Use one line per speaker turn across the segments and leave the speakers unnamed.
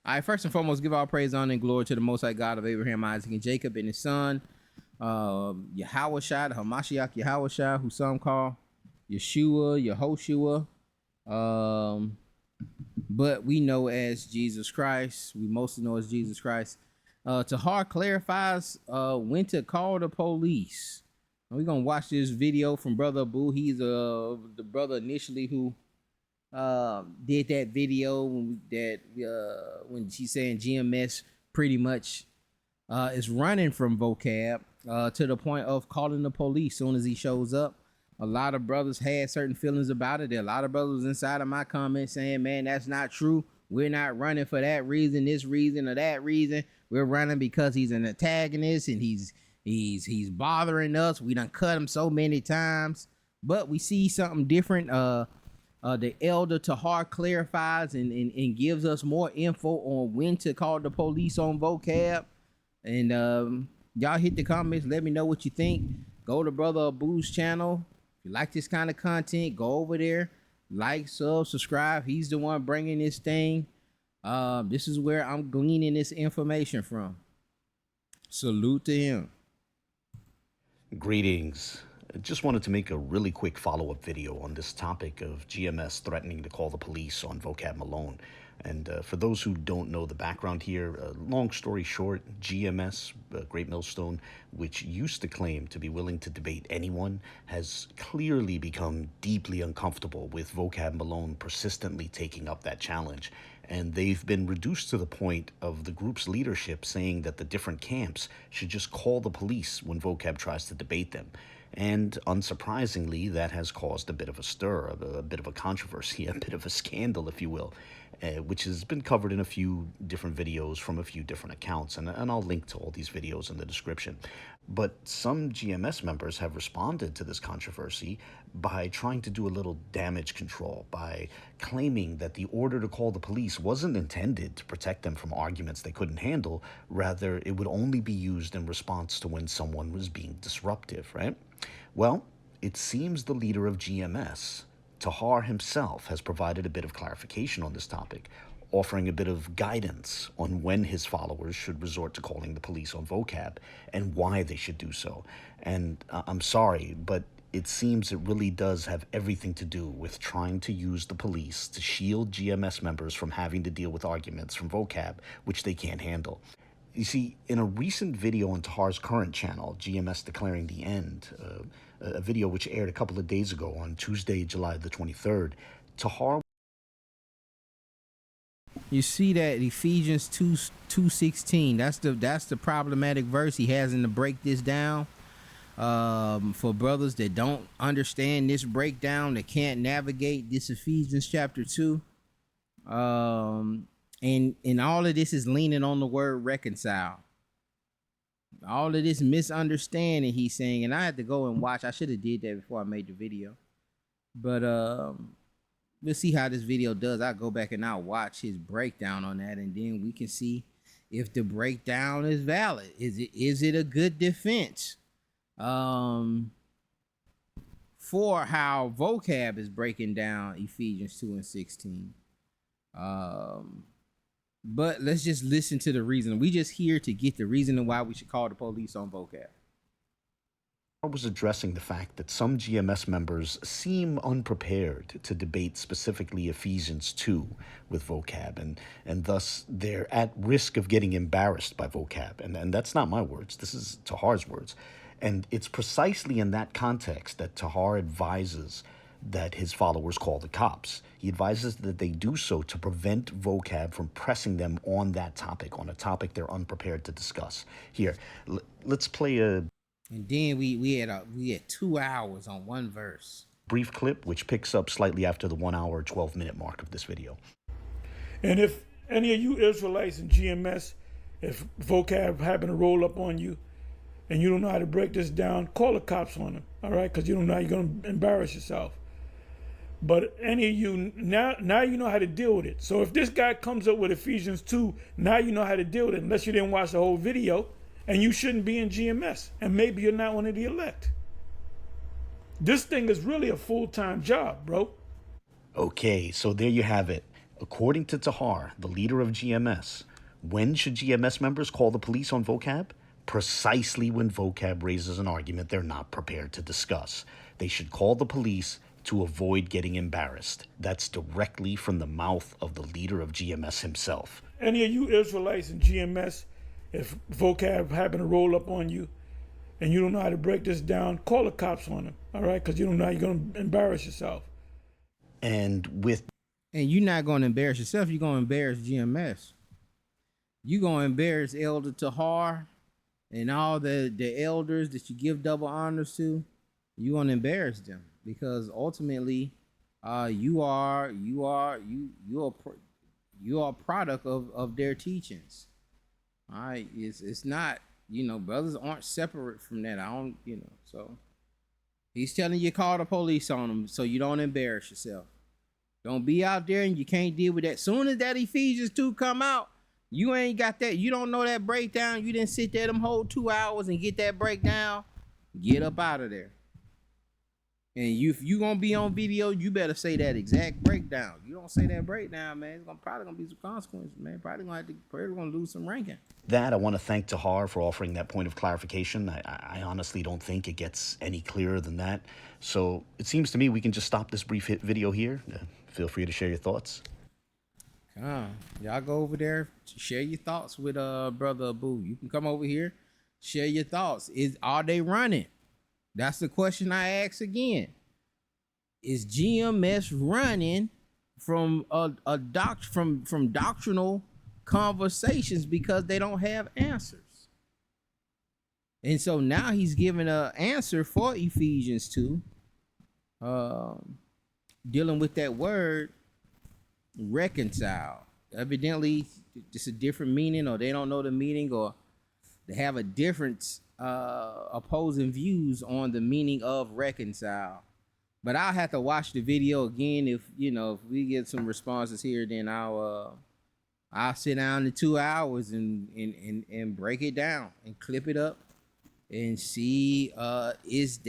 All right, first and foremost, give all praise, honor, and glory to the Most High God of Abraham, Isaac, and Jacob, and his son, Yahushua, the Hamashiach Yahushua, who some call Yeshua, Yehoshua, but we know as Jesus Christ. We mostly know as Jesus Christ. Tahar clarifies when to call the police. We're going to watch this video from Brother Abu. He's the brother initially who did that video when she's saying GMS pretty much is running from Vocab to the point of calling the police soon as he shows up. A lot of brothers had certain feelings about it. There are a lot of brothers inside of my comments saying, man, that's not true. We're not running for that reason, this reason, or that reason. We're running because he's an antagonist and he's bothering us. We done cut him so many times. But we see something different. The elder Tahar clarifies and gives us more info on when to call the police on Vocab. And y'all hit the comments. Let me know what you think. Go to Brother Abu's channel. If you like this kind of content, go over there. Like, subscribe. He's the one bringing this thing. This is where I'm gleaning this information from. Salute to him.
Greetings. I just wanted to make a really quick follow-up video on this topic of GMS threatening to call the police on Vocab Malone. And for those who don't know the background here, long story short, GMS, Great Millstone, which used to claim to be willing to debate anyone, has clearly become deeply uncomfortable with Vocab Malone persistently taking up that challenge. And they've been reduced to the point of the group's leadership saying that the different camps should just call the police when Vocab tries to debate them. And unsurprisingly, that has caused a bit of a stir, a bit of a controversy, a bit of a scandal, if you will, which has been covered in a few different videos from a few different accounts. And I'll link to all these videos in the description. But some GMS members have responded to this controversy by trying to do a little damage control, by claiming that the order to call the police wasn't intended to protect them from arguments they couldn't handle. Rather, it would only be used in response to when someone was being disruptive, right? Well, it seems the leader of GMS, Tahar himself, has provided a bit of clarification on this topic, offering a bit of guidance on when his followers should resort to calling the police on Vocab and why they should do so. And I'm sorry, but it seems it really does have everything to do with trying to use the police to shield GMS members from having to deal with arguments from Vocab, which they can't handle. You see, in a recent video on Tahar's current channel, GMS Declaring the End, a video which aired a couple of days ago on Tuesday, July the 23rd, Tahar...
You see that Ephesians 2:16. That's the problematic verse he has in to break this down. For brothers that don't understand this breakdown, that can't navigate this Ephesians chapter 2. And all of this is leaning on the word reconcile. All of this misunderstanding he's saying, and I had to go and watch. I should have did that before I made the video. But we'll see how this video does. I'll go back and I'll watch his breakdown on that, and then we can see if the breakdown is valid. Is it a good defense for how Vocab is breaking down Ephesians 2:16? But let's just listen to the reason. We just here to get the reason why we should call the police on Vocab.
I was addressing the fact that some GMS members seem unprepared to debate specifically Ephesians 2 with Vocab, and thus they're at risk of getting embarrassed by Vocab. And that's not my words. This is Tahar's words. And it's precisely in that context that Tahar advises that his followers call the cops. He advises that they do so to prevent Vocab from pressing them on that topic, on a topic they're unprepared to discuss. Here, let's play a...
And then we had 2 hours on one verse.
Brief clip which picks up slightly after the 1 hour, 12-minute mark of this video.
And if any of you Israelites in GMS, if Vocab happen to roll up on you and you don't know how to break this down, call the cops on them, all right? Because you don't know how you're going to embarrass yourself. But any of you, now you know how to deal with it. So if this guy comes up with Ephesians 2, now you know how to deal with it, unless you didn't watch the whole video, and you shouldn't be in GMS, and maybe you're not one of the elect. This thing is really a full-time job, bro.
Okay, so there you have it. According to Tahar, the leader of GMS, when should GMS members call the police on Vocab? Precisely when Vocab raises an argument they're not prepared to discuss. They should call the police to avoid getting embarrassed. That's directly from the mouth of the leader of GMS himself.
Any of you Israelites in GMS, if Vocab happen to roll up on you and you don't know how to break this down, call the cops on them, all right? Because you don't know how you're going to embarrass yourself.
And
you're not going to embarrass yourself. You're going to embarrass GMS. You're going to embarrass Elder Tahar and all the elders that you give double honors to. You're going to embarrass them because ultimately, you are a product of their teachings. All right, it's not, brothers aren't separate from that. So he's telling you call the police on them so you don't embarrass yourself. Don't be out there and you can't deal with that. Soon as that Ephesians 2 come out, you ain't got that. You don't know that breakdown. You didn't sit there them whole 2 hours and get that breakdown. Get up out of there. And if you gonna be on video, you better say that exact breakdown. You don't say that breakdown, man, it's probably gonna be some consequences, man. Probably gonna lose some ranking.
I want to thank Tahar for offering that point of clarification. I honestly don't think it gets any clearer than that. So it seems to me we can just stop this brief video here. Feel free to share your thoughts.
Y'all go over there, share your thoughts with Brother Abu. You can come over here, share your thoughts. Are they running? That's the question I ask again. Is GMS running from from doctrinal conversations because they don't have answers? And so now he's giving an answer for Ephesians 2, dealing with that word reconcile. Evidently, it's a different meaning, or they don't know the meaning, or they have a different opposing views on the meaning of reconcile. But I'll have to watch the video again. If we get some responses here, then I'll sit down in 2 hours and break it down and clip it up and see is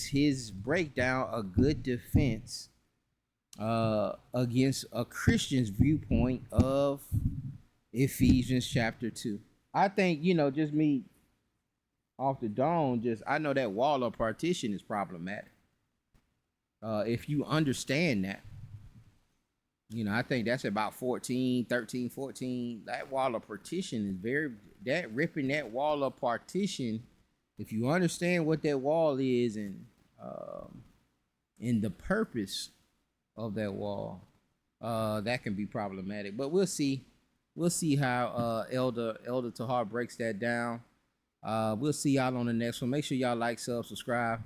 his breakdown a good defense against a Christian's viewpoint of Ephesians chapter 2. I think, just me off the dome, I know that wall of partition is problematic. If you understand that, I think that's about 13, 14. That wall of partition is ripping that wall of partition. If you understand what that wall is and the purpose of that wall, that can be problematic. But we'll see. We'll see how Elder Tahar breaks that down. We'll see y'all on the next one. Make sure y'all like, subscribe,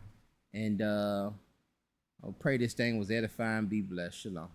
and I'll pray this thing was edifying. Be blessed. Shalom.